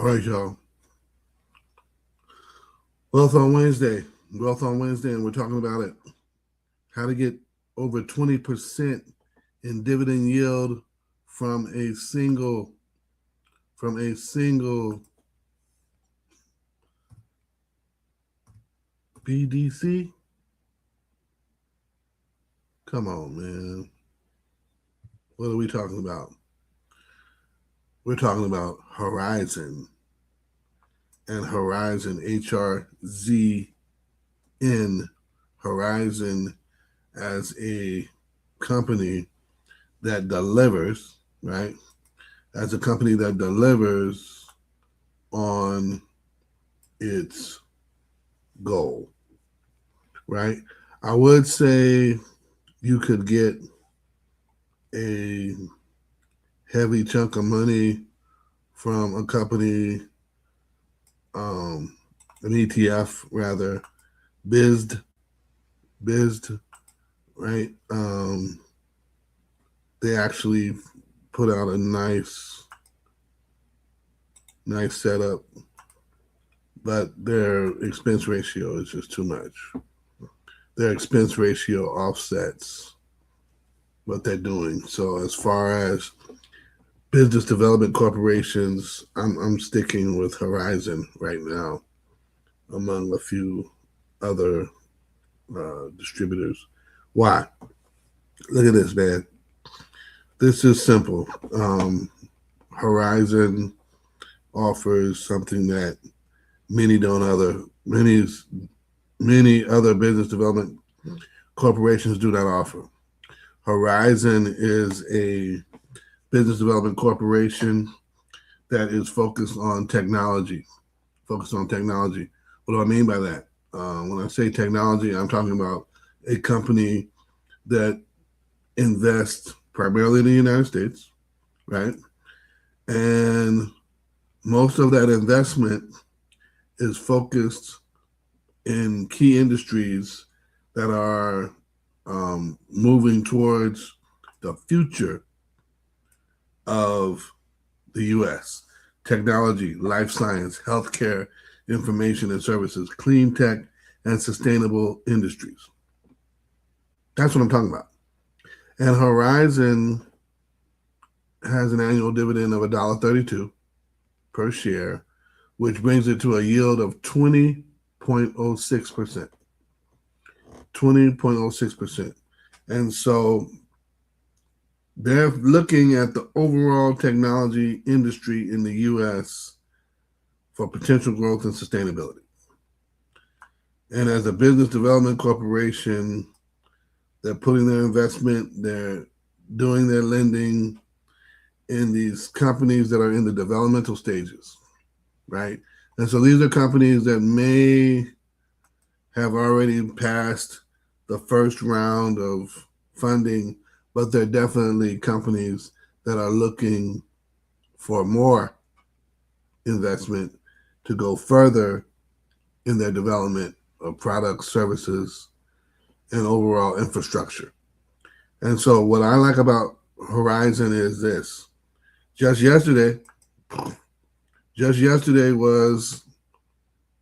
All right, y'all. Wealth on Wednesday. Wealth on Wednesday, and we're talking about it. How to get over 20% in dividend yield from a single BDC. Come on, man. What are we talking about? We're talking about Horizon and Horizon HRZN. Horizon as a company that delivers, right? As a company that delivers on its goal, right? I would say you could get a heavy chunk of money from a company, an ETF rather, BISD, right? They actually put out a nice setup, but their expense ratio is just too much. Their expense ratio offsets what they're doing. So as far as business development corporations, I'm sticking with Horizon right now, among a few other distributors. Why? Look at this, man. This is simple. Horizon offers something that many other business development corporations do not offer. Horizon is a business development corporation that is focused on technology. What do I mean by that? When I say technology, I'm talking about a company that invests primarily in the United States, right? And most of that investment is focused in key industries that are moving towards the future of the U.S. Technology, life science, healthcare, information and services, clean tech, and sustainable industries. That's what I'm talking about. And Horizon has an annual dividend of $1.32 per share, which brings it to a yield of 20.06%. 20.06%. And so they're looking at the overall technology industry in the U.S. for potential growth and sustainability. And as a business development corporation, they're putting their investment, they're doing their lending in these companies that are in the developmental stages, right? And so these are companies that may have already passed the first round of funding, but they're definitely companies that are looking for more investment to go further in their development of products, services, and overall infrastructure. And so what I like about Horizon is this. Just yesterday was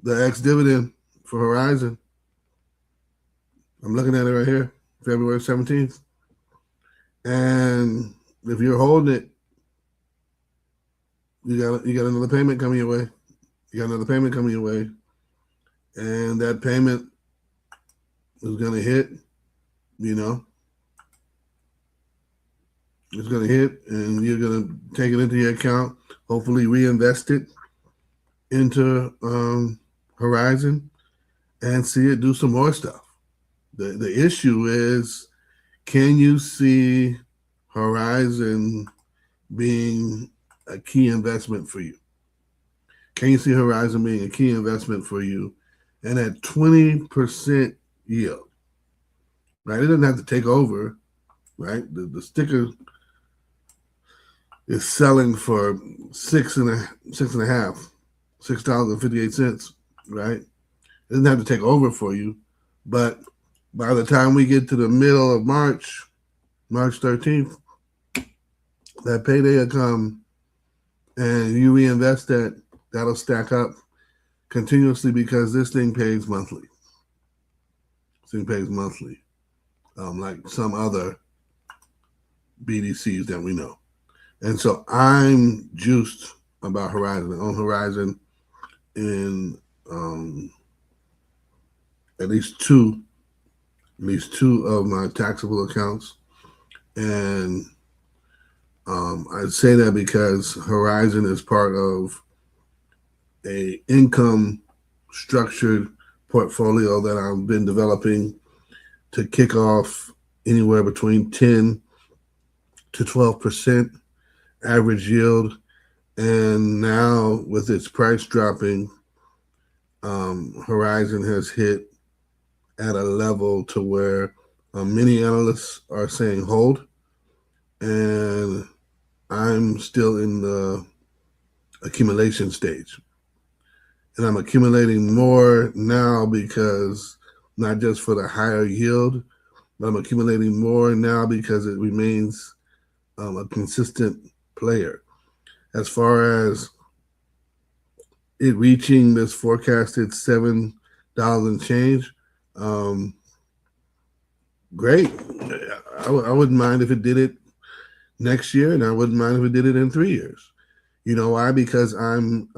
the ex-dividend for Horizon. I'm looking at it right here, February 17th. And if you're holding it, you got another payment coming your way. And that payment is going to hit, it's going to hit, and you're going to take it into your account, hopefully reinvest it into Horizon and see it do some more stuff. The issue is, can you see Horizon being a key investment for you? Can you see Horizon being a key investment for you? And at 20% yield, right? It doesn't have to take over, right? The sticker is selling for $6.58, right? It doesn't have to take over for you, but by the time we get to the middle of March 13th, that payday will come and you reinvest that That'll stack up continuously because this thing pays monthly. This thing pays monthly, like some other BDCs that we know. And so I'm juiced about Horizon. I own Horizon in at least two of my taxable accounts. And I say that because Horizon is part of a income structured portfolio that I've been developing to kick off anywhere between 10 to 12% average yield. And now with its price dropping, Horizon has hit at a level to where many analysts are saying hold. And I'm still in the accumulation stage. And I'm accumulating more now because not just for the higher yield, but I'm accumulating more now because it remains a consistent player. As far as it reaching this forecasted $7 and change, great. I wouldn't mind if it did it next year, and I wouldn't mind if it did it in 3 years. You know why? Because I'm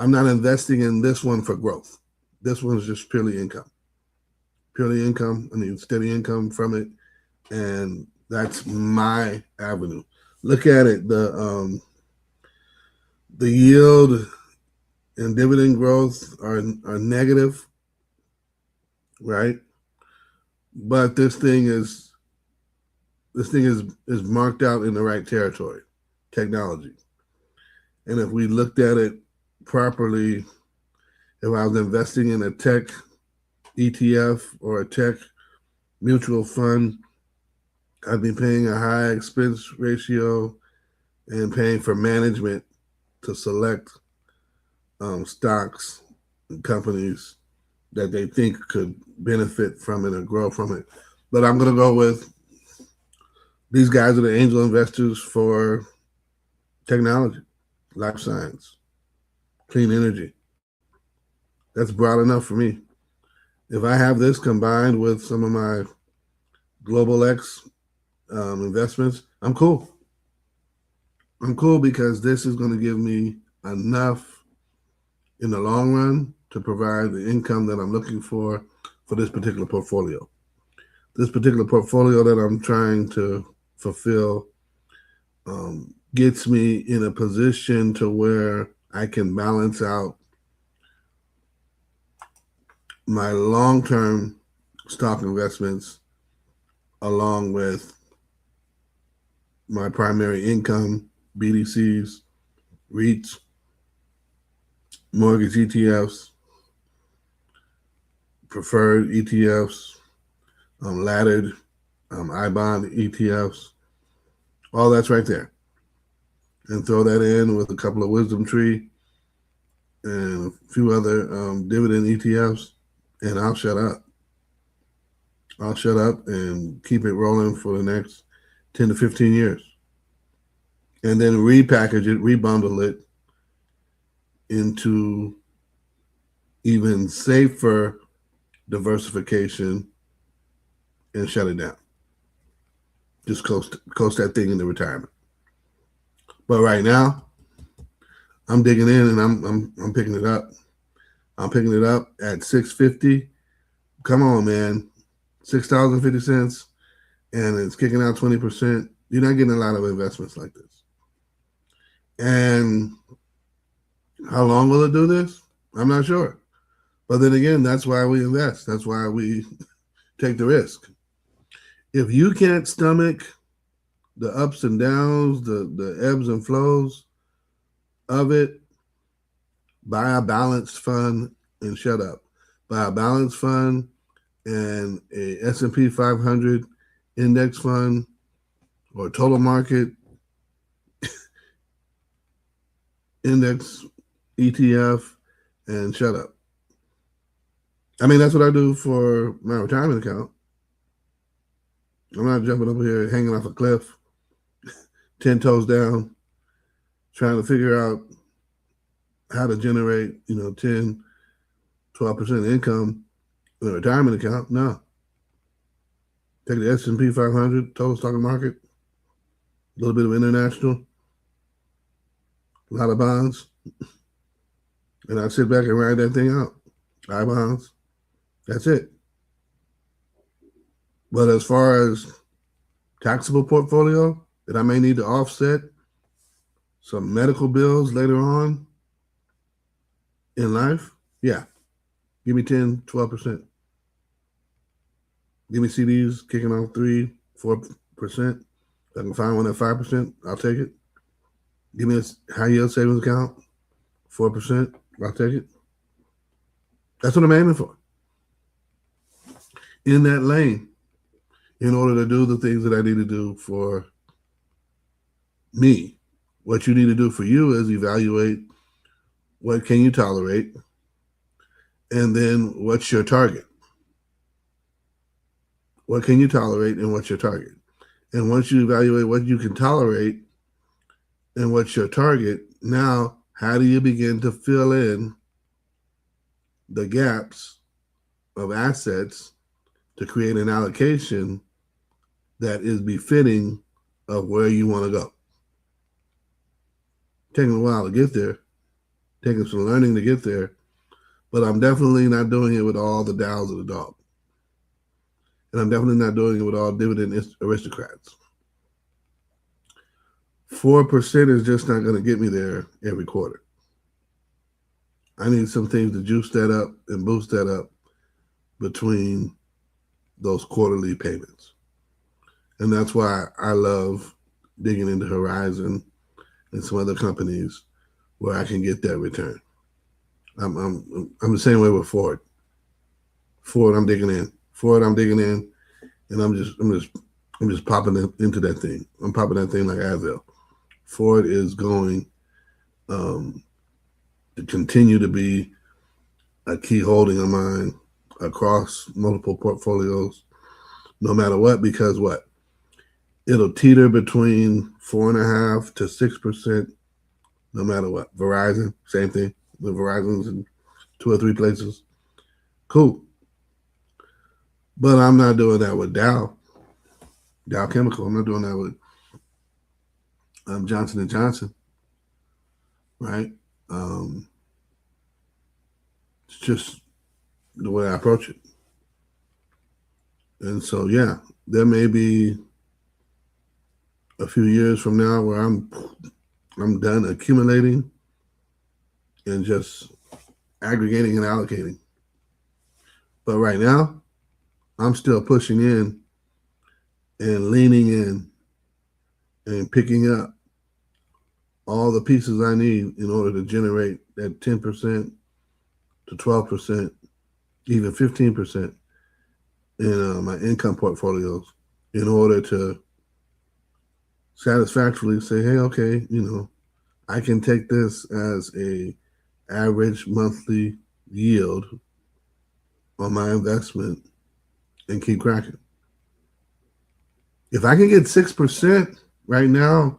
not investing in this one for growth. This one's just purely income. Purely income. I mean, steady income from it, and that's my avenue. Look at it. The yield and dividend growth are negative, right? But this thing is marked out in the right territory, technology. And if we looked at it properly, if I was investing in a tech ETF or a tech mutual fund, I'd be paying a high expense ratio and paying for management to select stocks and companies that they think could benefit from it or grow from it. But I'm going to go with these guys are the angel investors for technology, life science, clean energy. That's broad enough for me. If I have this combined with some of my Global X investments, I'm cool. I'm cool because this is going to give me enough in the long run to provide the income that I'm looking for this particular portfolio. This particular portfolio that I'm trying to fulfill gets me in a position to where I can balance out my long-term stock investments along with my primary income, BDCs, REITs, mortgage ETFs, preferred ETFs, laddered I-bond ETFs. All that's right there. And throw that in with a couple of Wisdom Tree and a few other dividend ETFs, and I'll shut up. I'll shut up and keep it rolling for the next 10 to 15 years. And then repackage it, rebundle it into even safer diversification and shut it down. Just coast that thing into retirement. But right now, I'm digging in and I'm picking it up. I'm picking it up at $6.50. Come on, man. $6.50, and it's kicking out 20%. You're not getting a lot of investments like this. And how long will it do this? I'm not sure. But then again, that's why we invest. That's why we take the risk. If you can't stomach the ups and downs, the ebbs and flows of it, buy a balanced fund and shut up. Buy a balanced fund and a S&P 500 index fund or total market index ETF and shut up. I mean, that's what I do for my retirement account. I'm not jumping up here hanging off a cliff, 10 toes down, trying to figure out how to generate, 10, 12% income in a retirement account. No. Take the S&P 500, total stock market, a little bit of international, a lot of bonds, and I sit back and ride that thing out. Buy bonds. That's it. But as far as taxable portfolio that I may need to offset some medical bills later on in life, yeah, give me 10, 12%. Give me CDs kicking off 3, 4%. If I can find one at 5%, I'll take it. Give me a high yield savings account, 4%, I'll take it. That's what I'm aiming for. In that lane, in order to do the things that I need to do for me. What you need to do for you is evaluate what can you tolerate, and then what's your target. What can you tolerate and what's your target? And once you evaluate what you can tolerate and what's your target, now how do you begin to fill in the gaps of assets to create an allocation that is befitting of where you want to go? Taking a while to get there, taking some learning to get there, but I'm definitely not doing it with all the dials of the dog. And I'm definitely not doing it with all dividend aristocrats. 4% is just not going to get me there every quarter. I need some things to juice that up and boost that up between those quarterly payments. And that's why I love digging into Horizon and some other companies where I can get that return. I'm the same way with Ford. Ford, I'm digging in. And I'm just popping into that thing. I'm popping that thing like Advil. Ford is going to continue to be a key holding of mine across multiple portfolios, no matter what, because what? It'll teeter between 4.5% to 6%, no matter what. Verizon, same thing. The Verizon's in 2 or 3 places. Cool. But I'm not doing that with Dow Chemical. I'm not doing that with Johnson & Johnson, right? It's just the way I approach it. And so, yeah, there may be a few years from now where I'm done accumulating and just aggregating and allocating. But right now, I'm still pushing in and leaning in and picking up all the pieces I need in order to generate that 10% to 12%, even 15% in my income portfolios in order to satisfactorily say, hey, okay, I can take this as a average monthly yield on my investment and keep cracking. If I can get 6% right now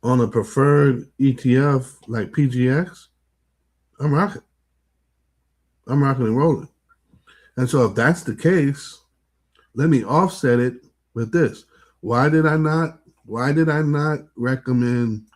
on a preferred ETF like PGX, I'm rocking. I'm rocking and rolling. And so if that's the case, let me offset it with this. Why did I not recommend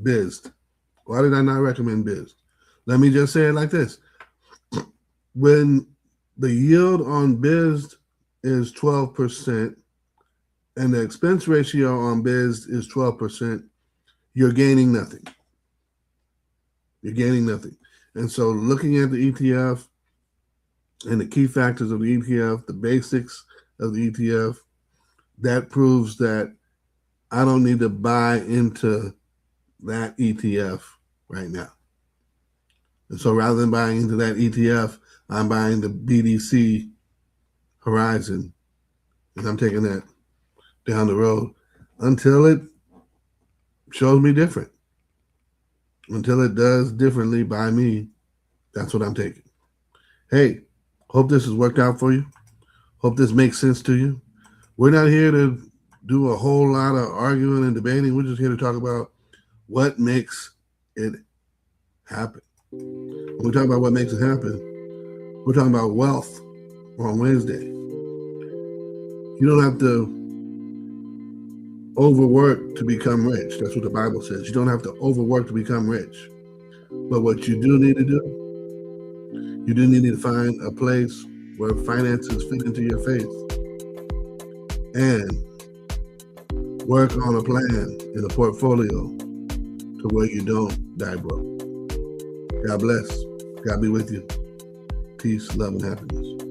BISD? Why did I not recommend BISD? Let me just say it like this. When the yield on BISD is 12% and the expense ratio on BISD is 12%, you're gaining nothing. You're gaining nothing. And so looking at the ETF and the key factors of the ETF, the basics of the ETF, that proves that I don't need to buy into that ETF right now. And so rather than buying into that ETF, I'm buying the BDC Horizon, and I'm taking that down the road until it shows me different. Until it does differently by me, that's what I'm taking. Hey, hope this has worked out for you. Hope this makes sense to you. We're not here to do a whole lot of arguing and debating. We're just here to talk about what makes it happen. When we talk about what makes it happen, we're talking about wealth on Wednesday. You don't have to overwork to become rich. That's what the Bible says. You don't have to overwork to become rich. But what you do need to do, you do need to find a place where finances fit into your faith and work on a plan in a portfolio to where you don't die broke. God bless. God be with you. Peace, love, and happiness.